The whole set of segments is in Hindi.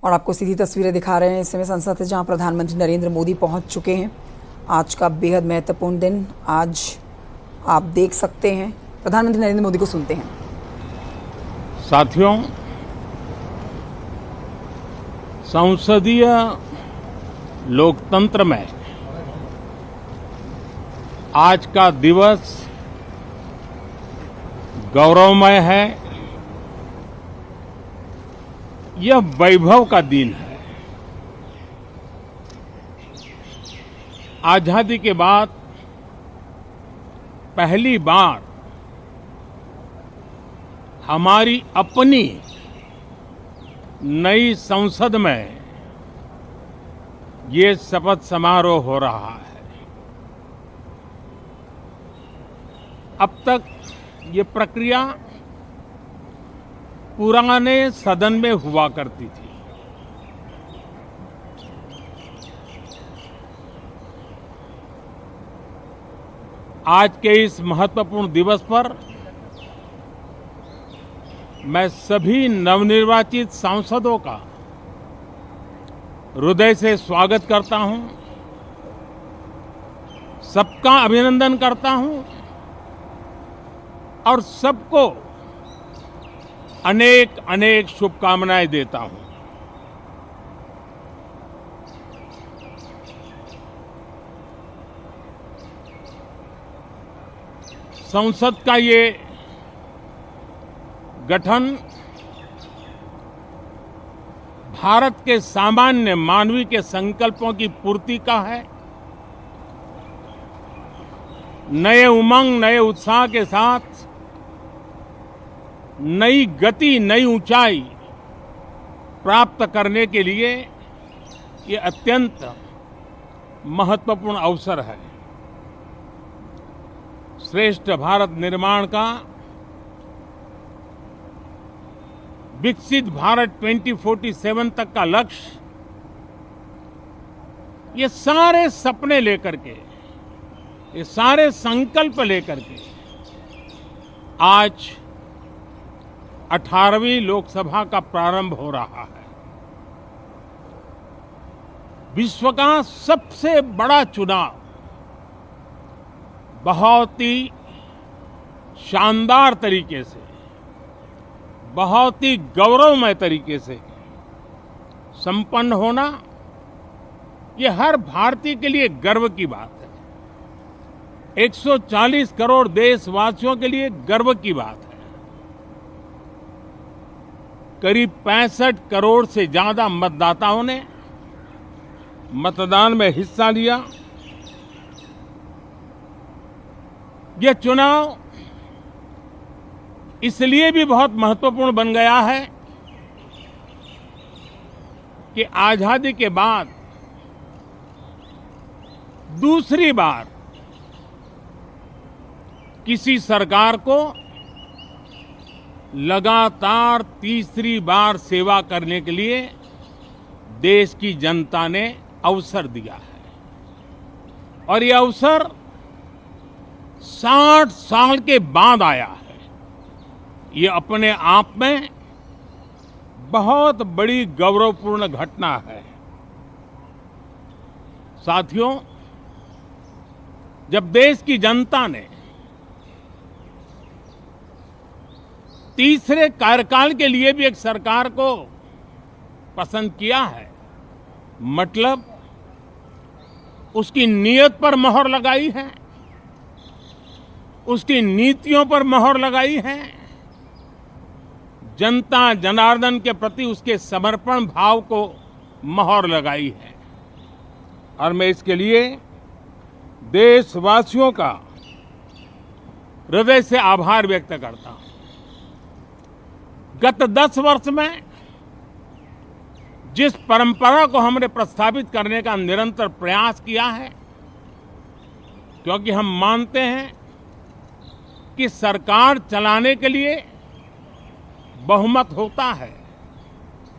और आपको सीधी तस्वीरें दिखा रहे हैं। इस समय संसद है जहां प्रधानमंत्री नरेंद्र मोदी पहुंच चुके हैं। आज का बेहद महत्वपूर्ण दिन आज आप देख सकते हैं। प्रधानमंत्री नरेंद्र मोदी को सुनते हैं। साथियों, संसदीय लोकतंत्र में आज का दिवस गौरवमय है। यह वैभव का दिन है। आजादी के बाद पहली बार हमारी अपनी नई संसद में ये शपथ समारोह हो रहा है। अब तक ये प्रक्रिया पुराने सदन में हुआ करती थी। आज के इस महत्वपूर्ण दिवस पर मैं सभी नवनिर्वाचित सांसदों का हृदय से स्वागत करता हूं, सबका अभिनंदन करता हूं और सबको अनेक अनेक शुभकामनाएं देता हूं। संसद का ये गठन भारत के सामान्य मानवीय के संकल्पों की पूर्ति का है। नए उमंग, नए उत्साह के साथ नई गति, नई ऊंचाई प्राप्त करने के लिए ये अत्यंत महत्वपूर्ण अवसर है। श्रेष्ठ भारत निर्माण का, विकसित भारत 2047 तक का लक्ष्य, ये सारे सपने लेकर के, ये सारे संकल्प लेकर के आज 18वीं लोकसभा का प्रारंभ हो रहा है। विश्व का सबसे बड़ा चुनाव बहुत ही शानदार तरीके से, बहुत ही गौरवमय तरीके से संपन्न होना, ये हर भारतीय के लिए गर्व की बात है। 140 करोड़ देशवासियों के लिए गर्व की बात है। करीब 65 करोड़ से ज्यादा मतदाताओं ने मतदान में हिस्सा लिया। यह चुनाव इसलिए भी बहुत महत्वपूर्ण बन गया है कि आजादी के बाद दूसरी बार किसी सरकार को लगातार तीसरी बार सेवा करने के लिए देश की जनता ने अवसर दिया है और यह अवसर 60 साल के बाद आया है। ये अपने आप में बहुत बड़ी गौरवपूर्ण घटना है। साथियों, जब देश की जनता ने तीसरे कार्यकाल के लिए भी एक सरकार को पसंद किया है, मतलब उसकी नीयत पर मोहर लगाई है, उसकी नीतियों पर मोहर लगाई है, जनता जनार्दन के प्रति उसके समर्पण भाव को मोहर लगाई है। और मैं इसके लिए देशवासियों का हृदय से आभार व्यक्त करता हूं। गत 10 वर्ष में जिस परंपरा को हमने प्रस्थापित करने का निरंतर प्रयास किया है, क्योंकि हम मानते हैं कि सरकार चलाने के लिए बहुमत होता है,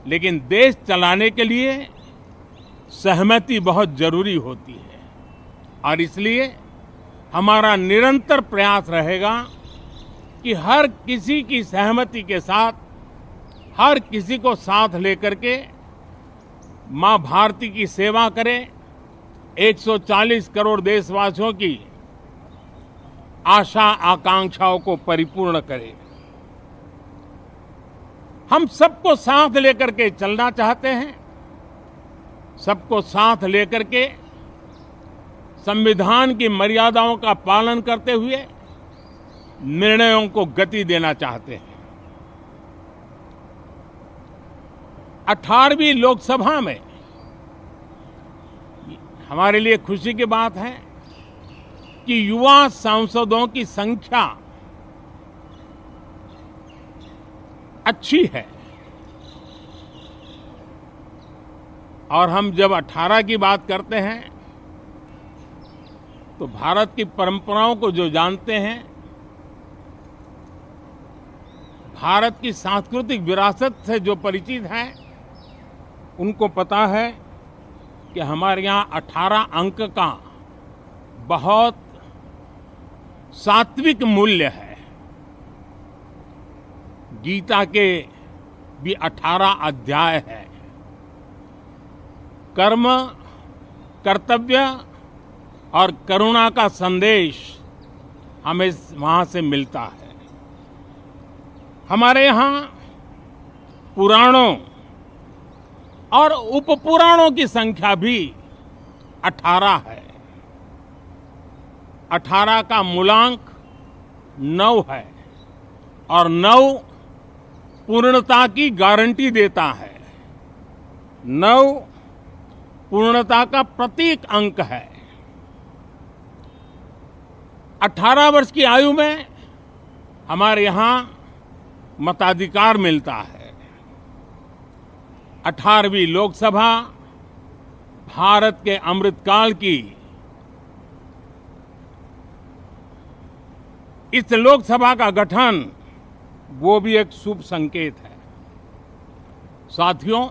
लेकिन देश चलाने के लिए सहमति बहुत जरूरी होती है। और इसलिए हमारा निरंतर प्रयास रहेगा कि हर किसी की सहमति के साथ, हर किसी को साथ लेकर के मां भारती की सेवा करें, 140 करोड़ देशवासियों की आशा आकांक्षाओं को परिपूर्ण करे। हम सबको साथ लेकर के चलना चाहते हैं, सबको साथ लेकर के संविधान की मर्यादाओं का पालन करते हुए निर्णयों को गति देना चाहते हैं। 18वीं लोकसभा में हमारे लिए खुशी की बात है कि युवा सांसदों की संख्या अच्छी है। और हम जब 18 की बात करते हैं तो भारत की परंपराओं को जो जानते हैं, भारत की सांस्कृतिक विरासत से जो परिचित हैं, उनको पता है कि हमारे यहाँ 18 अंक का बहुत सात्विक मूल्य है। गीता के भी 18 अध्याय है। कर्म, कर्तव्य और करुणा का संदेश हमें वहां से मिलता है। हमारे यहाँ पुराणों और उपपुराणों की संख्या भी 18 है। 18 का मूलांक 9 है और 9 पूर्णता की गारंटी देता है। 9 पूर्णता का प्रतीक अंक है। 18 वर्ष की आयु में हमारे यहाँ मताधिकार मिलता है। 18वीं लोकसभा भारत के अमृतकाल की इस लोकसभा का गठन वो भी एक शुभ संकेत है। साथियों,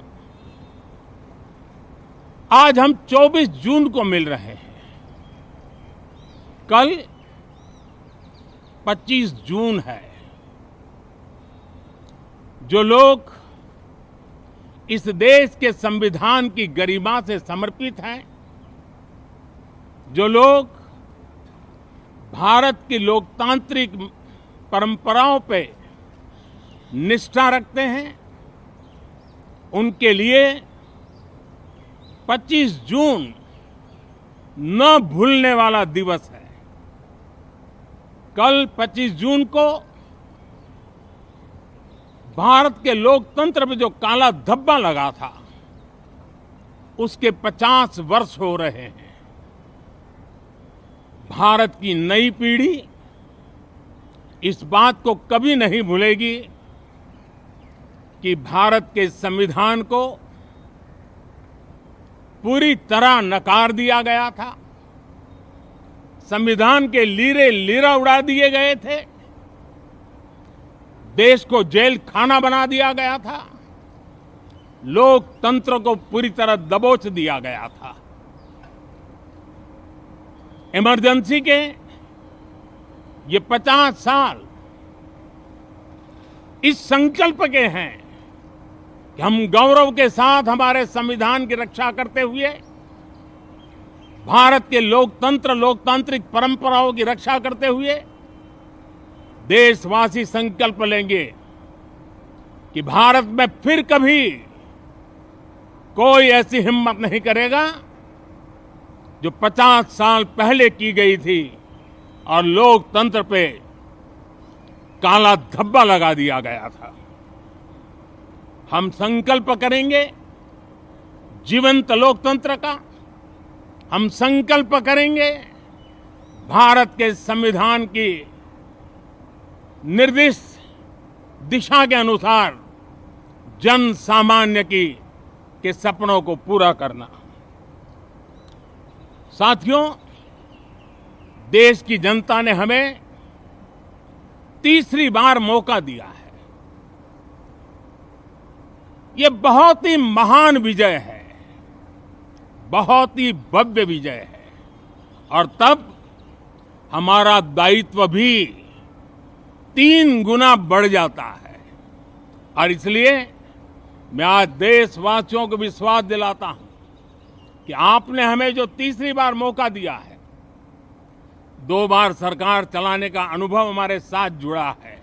आज हम 24 जून को मिल रहे हैं। कल 25 जून है। जो लोग इस देश के संविधान की गरिमा से समर्पित हैं, जो लोग भारत की लोकतांत्रिक परंपराओं पे निष्ठा रखते हैं, उनके लिए 25 जून न भूलने वाला दिवस है। कल 25 जून को भारत के लोकतंत्र में जो काला धब्बा लगा था, उसके 50 वर्ष हो रहे हैं। भारत की नई पीढ़ी इस बात को कभी नहीं भूलेगी कि भारत के संविधान को पूरी तरह नकार दिया गया था। संविधान के लीरे लीरा उड़ा दिए गए थे। देश को जेल खाना बना दिया गया था। लोकतंत्र को पूरी तरह दबोच दिया गया था। इमरजेंसी के ये 50 साल इस संकल्प के हैं कि हम गौरव के साथ हमारे संविधान की रक्षा करते हुए भारत के लोकतंत्र, लोकतांत्रिक परंपराओं की रक्षा करते हुए देशवासी संकल्प लेंगे कि भारत में फिर कभी कोई ऐसी हिम्मत नहीं करेगा जो 50 साल पहले की गई थी और लोकतंत्र पे काला धब्बा लगा दिया गया था। हम संकल्प करेंगे जीवंत लोकतंत्र का। हम संकल्प करेंगे भारत के संविधान की निर्दिष्ट दिशा के अनुसार जन सामान्य के सपनों को पूरा करना। साथियों, देश की जनता ने हमें तीसरी बार मौका दिया है। ये बहुत ही महान विजय है, बहुत ही भव्य विजय है। और तब हमारा दायित्व भी 3 गुना बढ़ जाता है। और इसलिए मैं आज देशवासियों को विश्वास दिलाता हूं कि आपने हमें जो तीसरी बार मौका दिया है, 2 बार सरकार चलाने का अनुभव हमारे साथ जुड़ा है।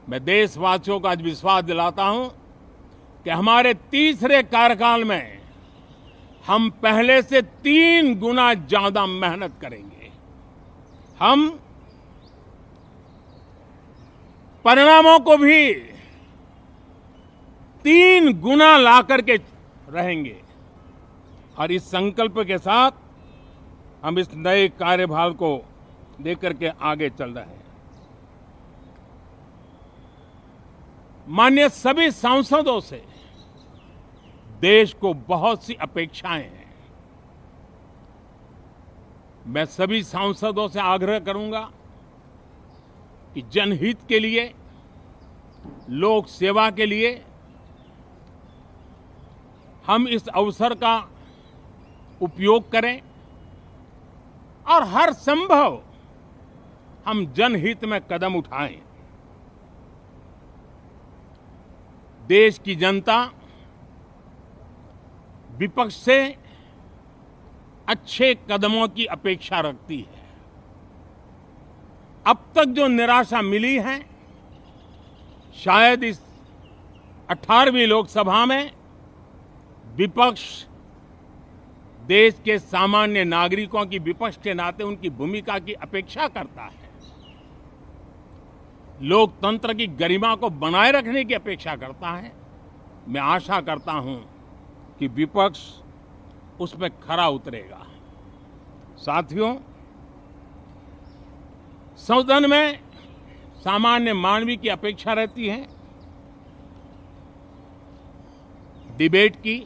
मैं देशवासियों को आज विश्वास दिलाता हूं कि हमारे तीसरे कार्यकाल में हम पहले से 3 गुना ज्यादा मेहनत करेंगे। हम परिणामों को भी 3 गुना ला करके रहेंगे और इस संकल्प के साथ हम इस नए कार्यभार को लेकर के आगे चल रहे हैं। माननीय सभी सांसदों से देश को बहुत सी अपेक्षाएं हैं। मैं सभी सांसदों से आग्रह करूंगा कि जनहित के लिए, लोक सेवा के लिए हम इस अवसर का उपयोग करें और हर संभव हम जनहित में कदम उठाएं। देश की जनता विपक्ष से अच्छे कदमों की अपेक्षा रखती है। अब तक जो निराशा मिली है, शायद इस 18वीं लोकसभा में विपक्ष देश के सामान्य नागरिकों की विपक्ष के नाते उनकी भूमिका की अपेक्षा करता है, लोकतंत्र की गरिमा को बनाए रखने की अपेक्षा करता है। मैं आशा करता हूं कि विपक्ष उसमें खरा उतरेगा। साथियों, सदन में सामान्य मानवीय की अपेक्षा रहती है डिबेट की,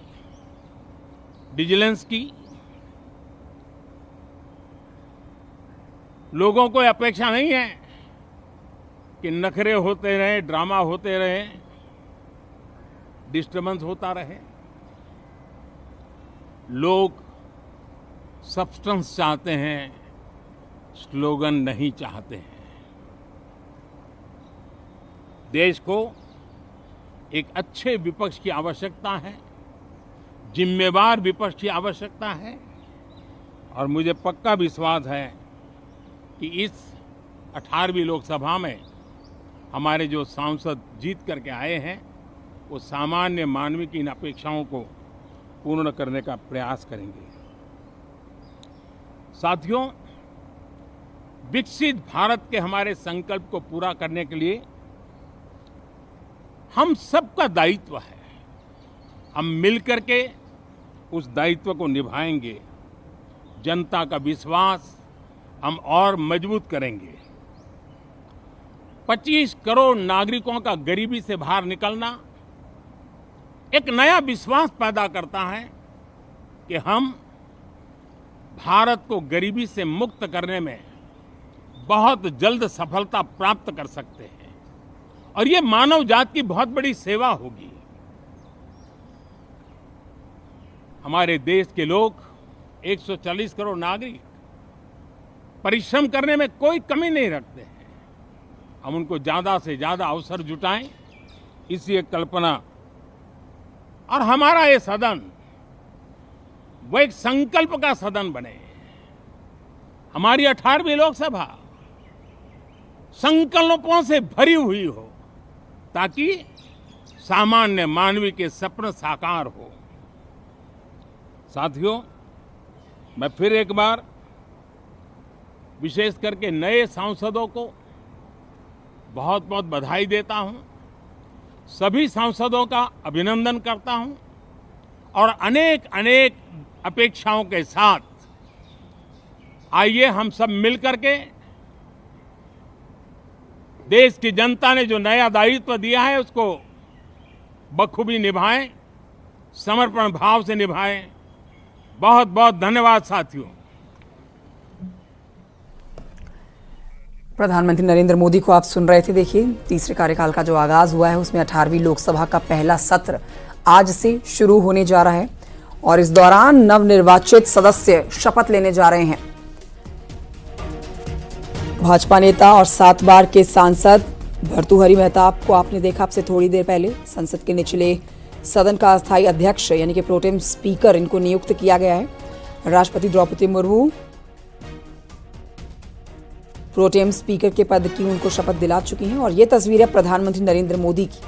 विजिलेंस की। लोगों को अपेक्षा नहीं है कि नखरे होते रहे, ड्रामा होते रहे, डिस्टर्बेंस होता रहे। लोग सब्सटेंस चाहते हैं, स्लोगन नहीं चाहते हैं। देश को एक अच्छे विपक्ष की आवश्यकता है, जिम्मेवार विपक्ष की आवश्यकता है और मुझे पक्का विश्वास है कि इस 18वीं लोकसभा में हमारे जो सांसद जीत करके आए हैं वो सामान्य मानवीय की इन अपेक्षाओं को पूर्ण करने का प्रयास करेंगे। साथियों, विकसित भारत के हमारे संकल्प को पूरा करने के लिए हम सबका दायित्व है। हम मिलकर के उस दायित्व को निभाएंगे। जनता का विश्वास हम और मजबूत करेंगे। 25 करोड़ नागरिकों का गरीबी से बाहर निकलना एक नया विश्वास पैदा करता है कि हम भारत को गरीबी से मुक्त करने में बहुत जल्द सफलता प्राप्त कर सकते हैं और ये मानव जाति की बहुत बड़ी सेवा होगी। हमारे देश के लोग 140 करोड़ नागरिक परिश्रम करने में कोई कमी नहीं रखते हैं। हम उनको ज्यादा से ज्यादा अवसर जुटाएं, इसी एक कल्पना। और हमारा ये सदन वो एक संकल्प का सदन बने। हमारी 18वीं लोकसभा संकल्पों से भरी हुई हो ताकि सामान्य मानवीय के सपने साकार हो। साथियों, मैं फिर एक बार विशेष करके नए सांसदों को बहुत बहुत बधाई देता हूं। सभी सांसदों का अभिनंदन करता हूं और अनेक अनेक अपेक्षाओं के साथ आइए हम सब मिलकर के देश की जनता ने जो नया दायित्व दिया है उसको बखूबी निभाएं, समर्पण भाव से निभाएं। बहुत बहुत धन्यवाद साथियों। प्रधानमंत्री नरेंद्र मोदी को आप सुन रहे थे। देखिए, तीसरे कार्यकाल का जो आगाज हुआ है उसमें 18वीं लोकसभा का पहला सत्र आज से शुरू होने जा रहा है और इस दौरान नवनिर्वाचित सदस्य शपथ लेने जा रहे हैं। भाजपा नेता और 7 बार के सांसद भर्तृहरि मेहताब को आपने देखा आपसे थोड़ी देर पहले संसद के निचले सदन का अस्थायी अध्यक्ष यानी कि प्रोटेम स्पीकर इनको नियुक्त किया गया है। राष्ट्रपति द्रौपदी मुर्मू प्रोटेम स्पीकर के पद की उनको शपथ दिला चुकी हैं और ये तस्वीर है प्रधानमंत्री नरेंद्र मोदी की।